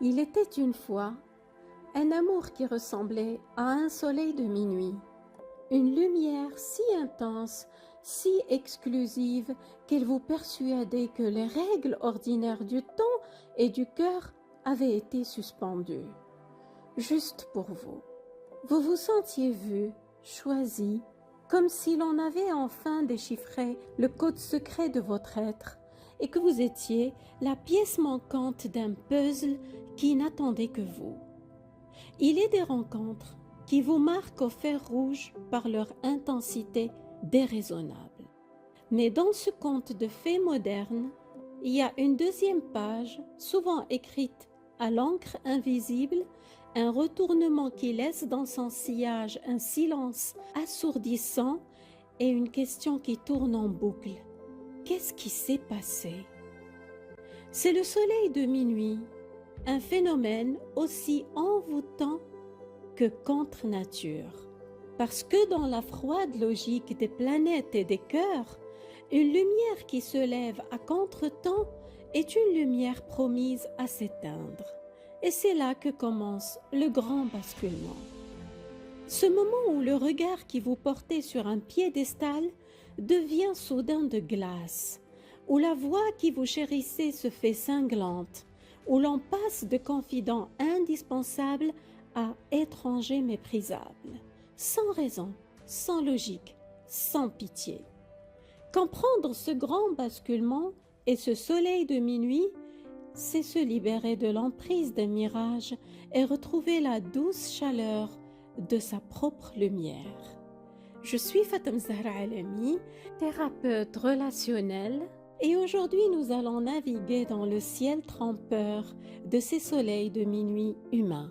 Il était une fois un amour qui ressemblait à un soleil de minuit, une lumière si intense, si exclusive qu'elle vous persuadait que les règles ordinaires du temps et du cœur avaient été suspendues. Juste pour vous. Vous vous sentiez vu, choisi, comme si l'on avait enfin déchiffré le code secret de votre être et que vous étiez la pièce manquante d'un puzzle qui n'attendait que vous. Il est des rencontres qui vous marquent au fer rouge par leur intensité déraisonnable. Mais dans ce conte de fées moderne, il y a une deuxième page, souvent écrite à l'encre invisible, un retournement qui laisse dans son sillage un silence assourdissant et une question qui tourne en boucle. Qu'est-ce qui s'est passé? C'est le soleil de minuit, un phénomène aussi envoûtant que contre nature. Parce que dans la froide logique des planètes et des cœurs, une lumière qui se lève à contre-temps est une lumière promise à s'éteindre. Et c'est là que commence le grand basculement. Ce moment où le regard qui vous portait sur un piédestal devient soudain de glace, où la voix qui vous chérissait se fait cinglante, où l'on passe de confident indispensable à étranger méprisable, sans raison, sans logique, sans pitié. Comprendre ce grand basculement et ce soleil de minuit, c'est se libérer de l'emprise d'un mirage et retrouver la douce chaleur de sa propre lumière. Je suis Fatem Zahra Alami, thérapeute relationnelle, et aujourd'hui nous allons naviguer dans le ciel trempeur de ces soleils de minuit humains.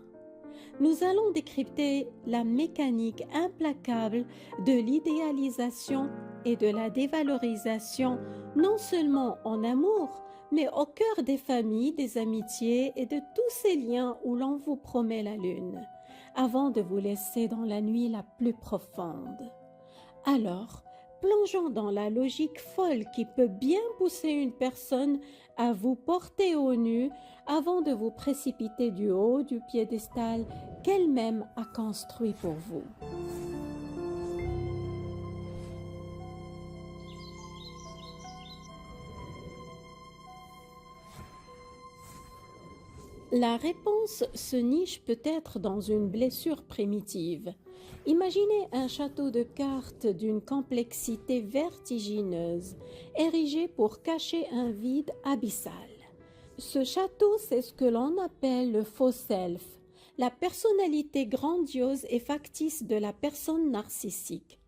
Nous allons décrypter la mécanique implacable de l'idéalisation et de la dévalorisation, non seulement en amour, mais au cœur des familles, des amitiés et de tous ces liens où l'on vous promet la lune, avant de vous laisser dans la nuit la plus profonde. Alors, plongeons dans la logique folle qui peut bien pousser une personne à vous porter au nu avant de vous précipiter du haut du piédestal qu'elle-même a construit pour vous. La réponse se niche peut-être dans une blessure primitive. Imaginez un château de cartes d'une complexité vertigineuse, érigé pour cacher un vide abyssal. Ce château, c'est ce que l'on appelle le faux self, la personnalité grandiose et factice de la personne narcissique.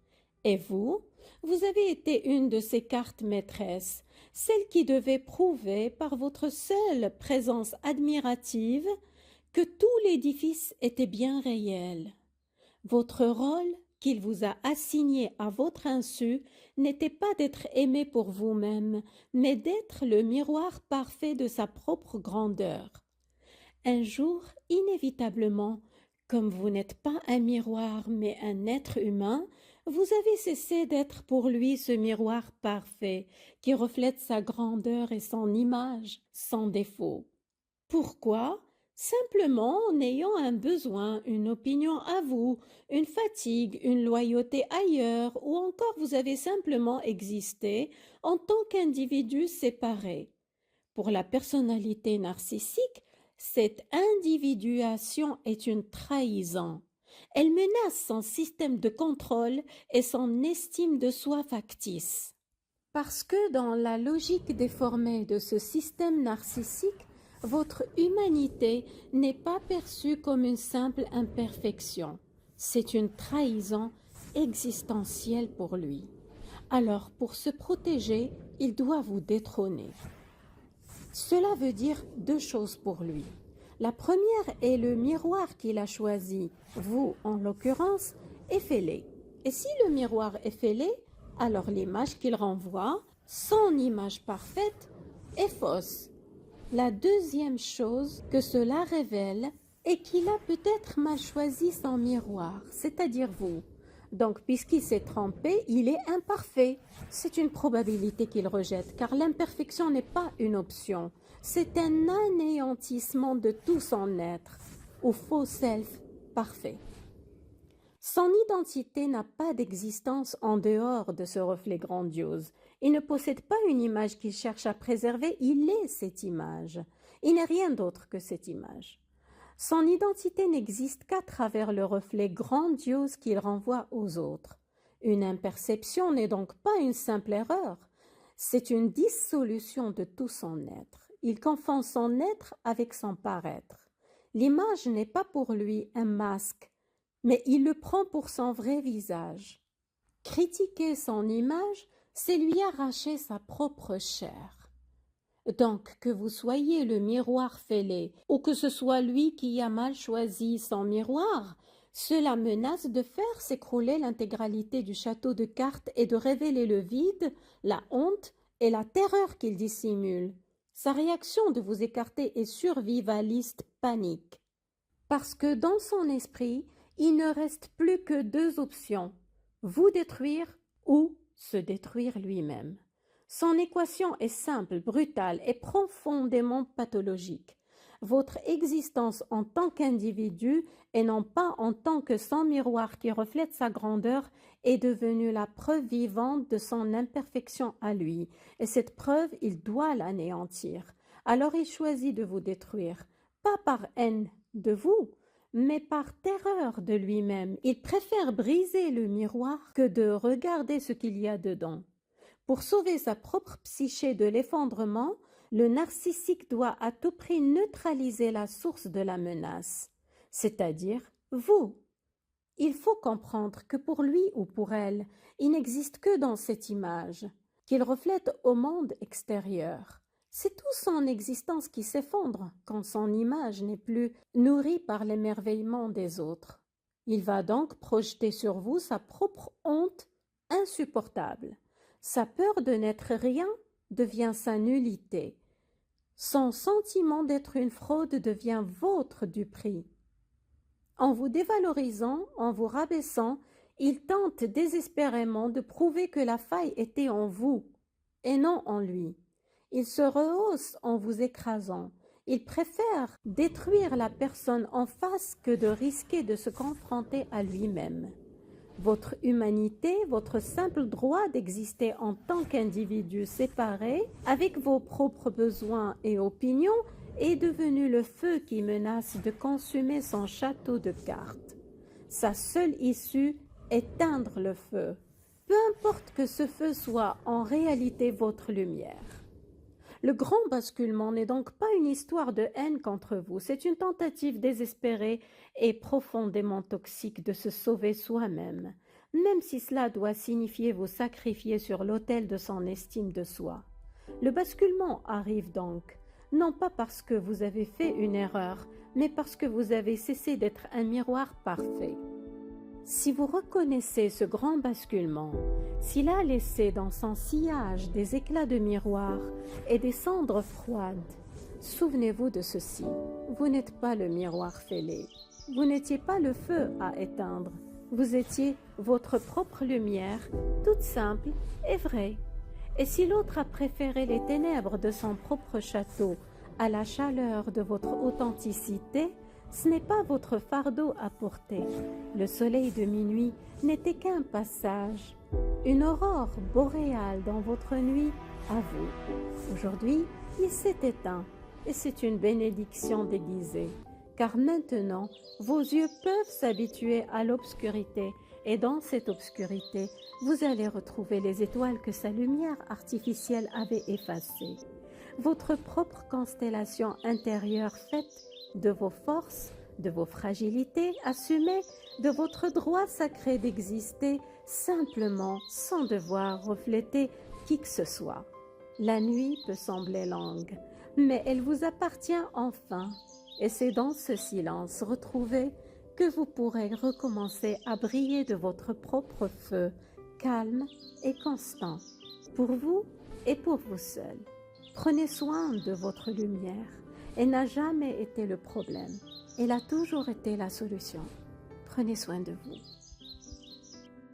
Et vous avez été une de ces cartes maîtresses, celle qui devait prouver par votre seule présence admirative que tout l'édifice était bien réel. Votre rôle qu'il vous a assigné à votre insu n'était pas d'être aimé pour vous-même, mais d'être le miroir parfait de sa propre grandeur. Un jour, inévitablement, comme vous n'êtes pas un miroir mais un être humain, vous avez cessé d'être pour lui ce miroir parfait qui reflète sa grandeur et son image sans défaut. Pourquoi? Simplement en ayant un besoin, une opinion à vous, une fatigue, une loyauté ailleurs, ou encore vous avez simplement existé en tant qu'individu séparé. Pour la personnalité narcissique, cette individuation est une trahison. Elle menace son système de contrôle et son estime de soi factice. Parce que dans la logique déformée de ce système narcissique, votre humanité n'est pas perçue comme une simple imperfection. C'est une trahison existentielle pour lui. Alors, pour se protéger, il doit vous détrôner. Cela veut dire deux choses pour lui. La première est le miroir qu'il a choisi, vous en l'occurrence, est fêlé. Et si le miroir est fêlé, alors l'image qu'il renvoie, son image parfaite, est fausse. La deuxième chose que cela révèle est qu'il a peut-être mal choisi son miroir, c'est-à-dire vous. Donc, puisqu'il s'est trompé, il est imparfait. C'est une probabilité qu'il rejette, car l'imperfection n'est pas une option. C'est un anéantissement de tout son être, au faux self parfait. Son identité n'a pas d'existence en dehors de ce reflet grandiose. Il ne possède pas une image qu'il cherche à préserver, il est cette image. Il n'est rien d'autre que cette image. Son identité n'existe qu'à travers le reflet grandiose qu'il renvoie aux autres. Une imperception n'est donc pas une simple erreur, c'est une dissolution de tout son être. Il confond son être avec son paraître. L'image n'est pas pour lui un masque, mais il le prend pour son vrai visage. Critiquer son image, c'est lui arracher sa propre chair. Donc, que vous soyez le miroir fêlé, ou que ce soit lui qui a mal choisi son miroir, cela menace de faire s'écrouler l'intégralité du château de cartes et de révéler le vide, la honte et la terreur qu'il dissimule. Sa réaction de vous écarter est survivaliste panique. Parce que dans son esprit, il ne reste plus que deux options, vous détruire ou se détruire lui-même. Son équation est simple, brutale et profondément pathologique. Votre existence en tant qu'individu et non pas en tant que son miroir qui reflète sa grandeur est devenue la preuve vivante de son imperfection à lui. Et cette preuve, il doit l'anéantir. Alors il choisit de vous détruire, pas par haine de vous, mais par terreur de lui-même. Il préfère briser le miroir que de regarder ce qu'il y a dedans. Pour sauver sa propre psyché de l'effondrement, le narcissique doit à tout prix neutraliser la source de la menace, c'est-à-dire vous. Il faut comprendre que pour lui ou pour elle, il n'existe que dans cette image, qu'il reflète au monde extérieur. C'est toute son existence qui s'effondre quand son image n'est plus nourrie par l'émerveillement des autres. Il va donc projeter sur vous sa propre honte insupportable. Sa peur de n'être rien devient sa nullité. Son sentiment d'être une fraude devient votre duperie. En vous dévalorisant, en vous rabaissant, il tente désespérément de prouver que la faille était en vous et non en lui. Il se rehausse en vous écrasant. Il préfère détruire la personne en face que de risquer de se confronter à lui-même. Votre humanité, votre simple droit d'exister en tant qu'individu séparé, avec vos propres besoins et opinions, est devenu le feu qui menace de consumer son château de cartes. Sa seule issue, éteindre le feu, peu importe que ce feu soit en réalité votre lumière. Le grand basculement n'est donc pas une histoire de haine contre vous, c'est une tentative désespérée et profondément toxique de se sauver soi-même, même si cela doit signifier vous sacrifier sur l'autel de son estime de soi. Le basculement arrive donc, non pas parce que vous avez fait une erreur, mais parce que vous avez cessé d'être un miroir parfait. Si vous reconnaissez ce grand basculement, s'il a laissé dans son sillage des éclats de miroir et des cendres froides, souvenez-vous de ceci, vous n'êtes pas le miroir fêlé, vous n'étiez pas le feu à éteindre, vous étiez votre propre lumière, toute simple et vraie. Et si l'autre a préféré les ténèbres de son propre château à la chaleur de votre authenticité, ce n'est pas votre fardeau à porter. Le soleil de minuit n'était qu'un passage, une aurore boréale dans votre nuit à vous. Aujourd'hui, il s'est éteint et c'est une bénédiction déguisée, car maintenant, vos yeux peuvent s'habituer à l'obscurité et dans cette obscurité, vous allez retrouver les étoiles que sa lumière artificielle avait effacées. Votre propre constellation intérieure faite de vos forces, de vos fragilités assumées, de votre droit sacré d'exister simplement sans devoir refléter qui que ce soit. La nuit peut sembler longue, mais elle vous appartient enfin, et c'est dans ce silence retrouvé que vous pourrez recommencer à briller de votre propre feu, calme et constant, pour vous et pour vous seul. Prenez soin de votre lumière. Elle n'a jamais été le problème. Elle a toujours été la solution. Prenez soin de vous.